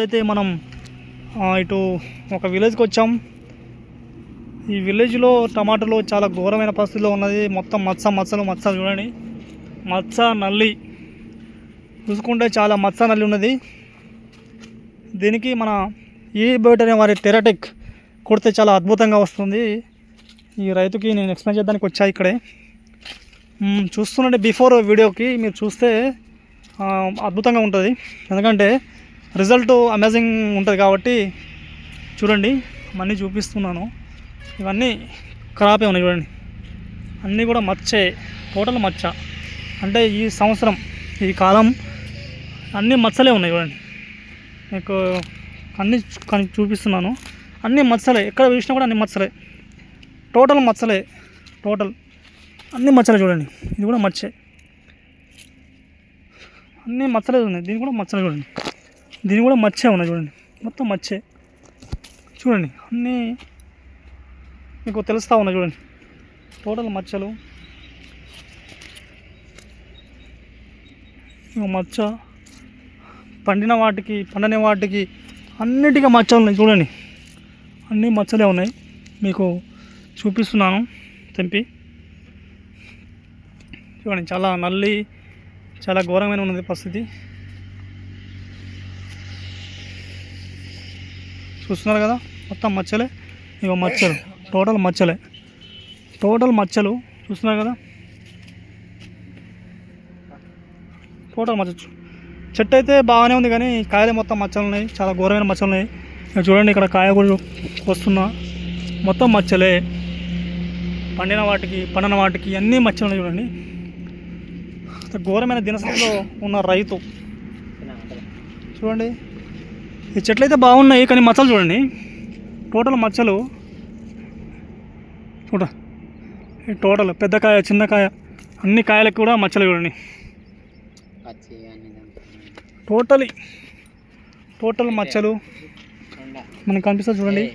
అయితే మనం ఇటు ఒక విలేజ్కి వచ్చాం. ఈ విలేజ్లో టమాటాలు చాలా ఘోరమైన పరిస్థితిలో ఉన్నది. మొత్తం మచ్చలు చూడండి, మచ్చ నల్లి చూసుకుంటే చాలా మచ్చ నల్లి ఉన్నది. దీనికి మన ఈ బయట అనే వారి టెరాటెక్ కొడితే చాలా అద్భుతంగా వస్తుంది. ఈ రైతుకి నేను ఎక్స్ప్లెయిన్ చేయడానికి వచ్చా. ఇక్కడే చూస్తుంటే బిఫోర్ వీడియోకి మీరు చూస్తే అద్భుతంగా ఉంటుంది, ఎందుకంటే రిజల్ట్ అమేజింగ్ ఉంటుంది కాబట్టి. చూడండి, అన్నీ చూపిస్తున్నాను. ఇవన్నీ ఖరాబే ఉన్నాయి చూడండి, అన్నీ కూడా మచ్చే, టోటల్ మచ్చ. అంటే ఈ సంవత్సరం ఈ కాలం అన్నీ మచ్చలే ఉన్నాయి చూడండి. మీకు అన్నీ చూపిస్తున్నాను, అన్నీ మచ్చలే. ఎక్కడ చూసినా కూడా అన్ని మచ్చలే, టోటల్ మచ్చలే, టోటల్ అన్నీ మచ్చలే. చూడండి, ఇది కూడా మచ్చే, అన్నీ మచ్చలే ఉన్నాయి. దీని కూడా మచ్చలే చూడండి, దీని కూడా మచ్చే ఉన్నాయి చూడండి, మొత్తం మచ్చే. చూడండి, అన్నీ మీకు తెలుస్తూ ఉన్నాయి చూడండి, టోటల్ మచ్చలు. మచ్చ పండిన వాటికి పండని వాటికి అన్నిటికీ మచ్చలు ఉన్నాయి చూడండి, అన్నీ మచ్చలే ఉన్నాయి. మీకు చూపిస్తున్నాను తెంపి. చూడండి, చాలా నల్లి, చాలా ఘోరమైన ఉన్నది పరిస్థితి. చూస్తున్నారు కదా, మొత్తం మచ్చలే. ఇగో మచ్చలు, టోటల్ మచ్చలే, టోటల్ మచ్చలు. చూస్తున్నారు కదా, టోటల్ మచ్చ. చెట్టు అయితే బాగానే ఉంది కానీ కాయలే మొత్తం మచ్చలు ఉన్నాయి, చాలా ఘోరమైన మచ్చలు ఉన్నాయి. చూడండి, ఇక్కడ కాయ కూడా వస్తున్నా, మొత్తం మచ్చలే. పండిన వాటికి పండిన వాటికి అన్నీ మచ్చలు ఉన్నాయి చూడండి. ఘోరమైన దినస్థితిలో ఉన్న రైతు. చూడండి, ఈ చెట్లు అయితే బాగున్నాయి కానీ మచ్చలు చూడండి, టోటల్ మచ్చలు. ఈ టోటల్ పెద్ద కాయ చిన్న కాయ అన్ని కాయలకు కూడా మచ్చలు చూడండి. టోటల్ మచ్చలు మనకు కనిపిస్తుంది చూడండి.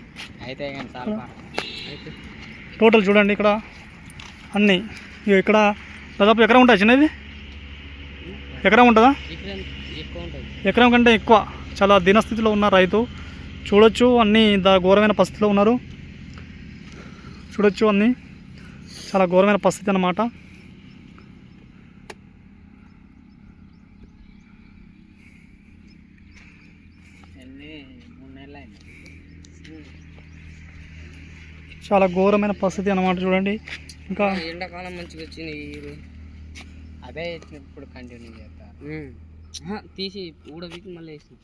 టోటల్ చూడండి, ఇక్కడ అన్నీ. ఇక్కడ దాదాపు ఎకరం ఉంటుంది చిన్నది, ఎకరం ఉంటుందా? ఎకరం కంటే ఎక్కువ. చాలా దీనస్థితిలో ఉన్న రైతు. చూడొచ్చు, అన్నీ ఘోరమైన పరిస్థితిలో ఉన్నారు. చూడొచ్చు, అన్నీ చాలా ఘోరమైన పరిస్థితి అన్నమాట. చాలా ఘోరమైన పరిస్థితి అన్నమాట. చూడండి, ఇంకా ఎండాకాలం మంచిగా వచ్చింది, అదే ఇప్పుడు కంటిన్యూ చేస్తా. తీసి ఊడబీకి మళ్ళీ వేసి